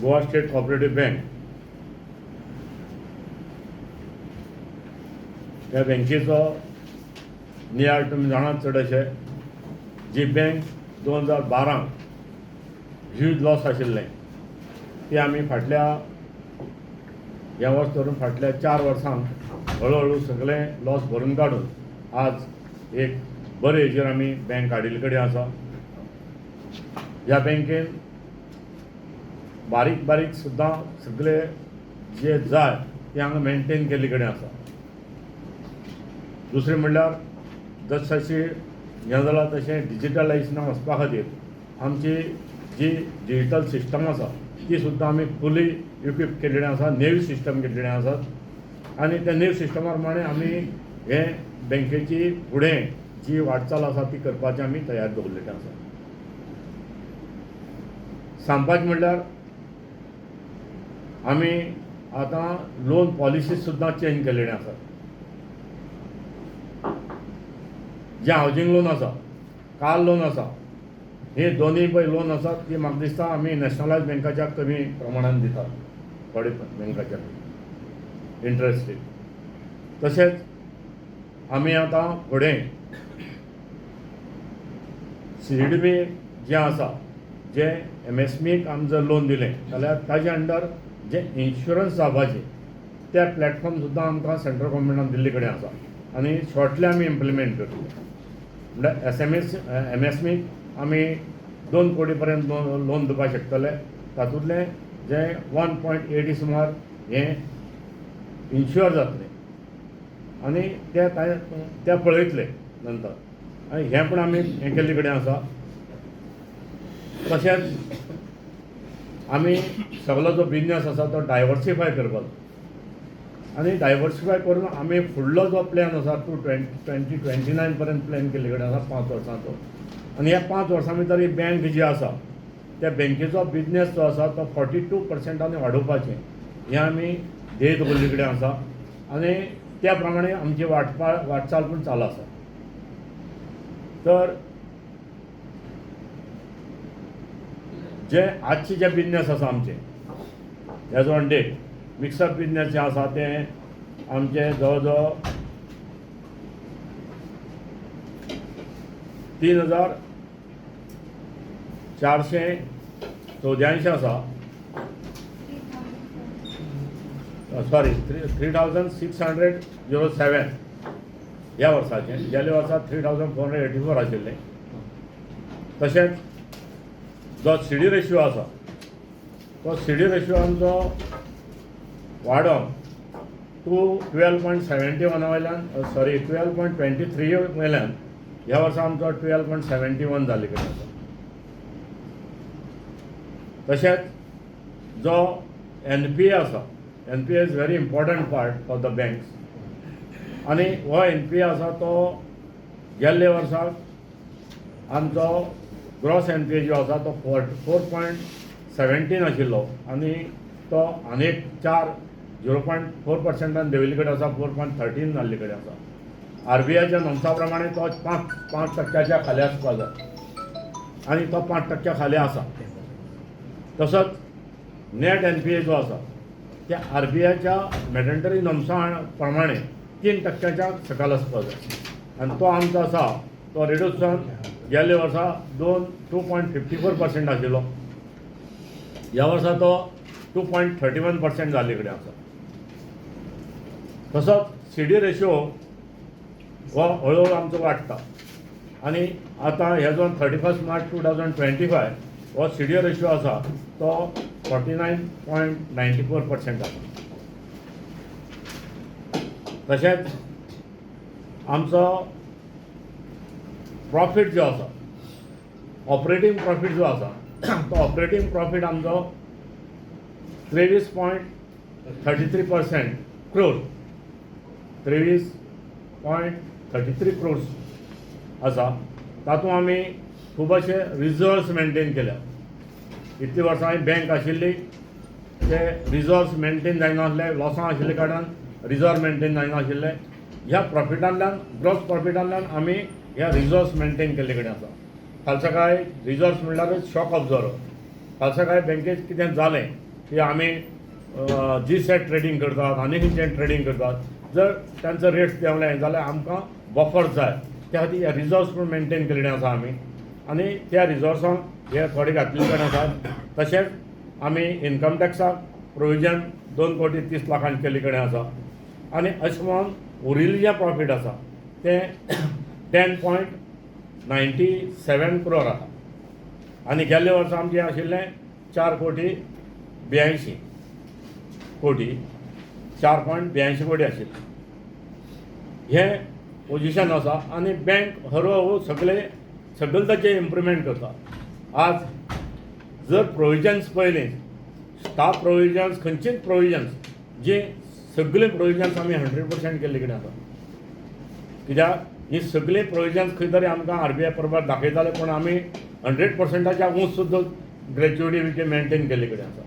Goa state cooperative bank ह्या बँकेचो नियाळ तुमी जाणात चड अशें जी बँक 2012 ह्यूज लॉस आशिल्लें ती आमी फाटल्या ह्या वर्स धरून फाटल्या 4 वर्सांक हळूहळू सगळें लॉस भरून काडून आज एक बरे हेजेर आमी बँक हाडिल्ले कडेन आसा. ह्या बँकेन बारीक बारीक सुद्दां सगळे जे जाय ते हांगा मेंटेन केल्ले कडेन आसा. दुसरें म्हणल्यार जशें हें जालां तशें डिजिटलायजेशनाक वचपा खातीर आमची जी डिजिटल सिस्टम आसा ती सुद्दां आमी फुली इक्विप केल्लें आसा. नेव्ह सिस्टम केल्लें आसात आनी त्या नेव्ह सिस्टमा प्रमाणे आमी हे बँकेची फुडें जी वाटचाल आसा ती करपाचें आमी तयार दवरलेलें आसा. सांगपाचें म्हणल्यार आमी आतां लोन पॉलिसीज सुद्दां चेंज केल्लें आसात. जे हावजींग लोन आसा, कार लोन आसा, हे दोनूय पळय लोन आसात ती म्हाका दिसता आमी नॅशनलायज बँकाच्या कमी प्रमाणान दितात थोडे बँकाच्या इंट्रस्ट रेट. तशेंच आमी आतां फुडें CDB जें आसा जे MSMEक आमी जर लोन दिलें जाल्यार ताजे अंडर जे इन्शुरन्स जावपाचे ते प्लॅटफॉर्म सुद्दां आमकां सेंट्रल गव्हर्मेंटान दिल्ले कडेन आसा आनी शॉर्टली आमी इम्प्लिमेंट करतले. म्हणल्यार MSMEक आमी 2 कोटी पर्यंत लोन दिवपाक शकतले. तातूंतले जे 1.8 सुमार हे इन्श्युअर जातले आनी ते पळयतले नंतर आनी हें पण आमी हें केल्ले कडेन आसा. तशेंच आमी सगळो जो बिजनेस आसा तो डायवर्सिफाय करपाचो आनी डायवर्सिफाय करून आमी फुडलो जो प्लॅन आसा टू 2029 पर्यंत प्लॅन केल्ले कडेन आसा 5 वर्सांचो. आनी ह्या 5 वर्सां भितर ही बँक जी आसा त्या बँकेचो बिजनेस जो आसा तो 42% वाडोवपाचें हें आमी ध्येय दवरले कडेन आसा आनी त्या प्रमाणे आमची वाटचाल पूण चालू आसा. तर जे आजचे जे बिजनेस आसा आमचे as on date mix up business जे आसा ते आमचे जवळ जवळ 3,484 आसा. सॉरी 3,607 ह्या वर्साचे. गेल्या वर्सा 3,484 आशिल्ले. तशेंच जो CD रेशियो आसा तो CD रेशियो आमचो वाडोन टू 12.71 वयल्यान 12.23 वयल्यान ह्या वर्सा आमचो 12.71 जाल्ले कडेन आसा. तशेंच जो NPA आसा, NPA is very important part for the banks आनी हो NPA आसा तो गेल्ले वर्साक आमचो ग्रॉस NPA जो आसा तो 4.17 आशिल्लो आनी तो आनीक 0.4% देंविल्ले कडेन आसा 4.13 जाल्ले कडेन आसा. RBIच्या नॉर्म्सा प्रमाणे तो 5% खाली आसपाक जाय आनी तो 5% खाली आसा. तसोच नेट NPA जो आसा त्या RBIच्या मॅन्डेटरी नॉर्म्सा प्रमाणे 3% सकयल आसपाक जाय आनी तो आमचो आसा तो रिड्यूस जावन गेल्ले वर्सा 2.54% आशिल्लो. ह्या वर्सा तो 2.31% जाल्ले कडेन आसा. तसोच CD रेशियो हो हळूहळू आमचो वाडटा आनी आतां हेजो 31 मार्च 2025 हो CD रेशियो आसा तो 49.94% आसा. तशेंच आमचो प्रॉफीट जो आसा ऑपरेटींग प्रॉफीट जो आसा तो ऑपरेटींग प्रॉफीट आमचो 23.33% क्रोर 23.33 क्रोर्स आसा. तातूंत आमी खूब अशे रिजर्व्स मेंटेन केल्या. इतली वर्सां ही बँक आशिल्ली ते रिजर्व्स मेंटेन जायनासले, लॉसां आशिल्ले कारणान रिजर्व मेंटेन जायनाशिल्ले. ह्या प्रॉफिटांतल्यान ग्रॉस प्रॉफिटांतल्यान आमी ह्या रिजर्व्स मेंटेन केल्ले कडेन आसा. फाल्यां सकाळी रिजर्व्स म्हणल्यारच शॉक ऑब्जर्वर. फाल्यां सकाळी बँकेत कितें जालें की आमी जी सेट ट्रेडींग करतात आनी खंयचें ट्रेडींग करतात, जर तांचो रेट्स देंवले जाल्यार आमकां बफर्स जाय, त्या खातीर हे रिजर्व्स पूण मेंटेन केल्ले आसा आमी आनी त्या रिजर्व्सांक हे थोडे घातलेले कडेन आसात. तशेंच आमी इन्कम टॅक्साक प्रोविजन 2,30,00,000 केल्ले कडेन आसा आनी अशें म्हणून उरिल्लें जें प्रॉफीट आसा तें 10.97 crore आसा आनी गेल्ल्या वर्सा आमचें आशिल्लें 4,82 कोटी 4.82 कोटी आशिल्लें. हें पोजिशन आसा आनी बँक हळू सगळे ताचें इम्प्रुवमेंट करता. आज जर प्रोविजन्स पळयलीं, स्टाफ प्रोविजन्स, खंयचीच प्रोविजन्स जी सगळे प्रोविजन्स आमी 100% केल्ले कडेन आसा. कित्याक ही सगळी प्रोविजन्स खंय तरी आमकां RBI परबर दाखयताले, पूण आमी 100%च्या उंच सुद्दां ग्रॅच्युटी मेंटेन केल्ले कडेन आसा.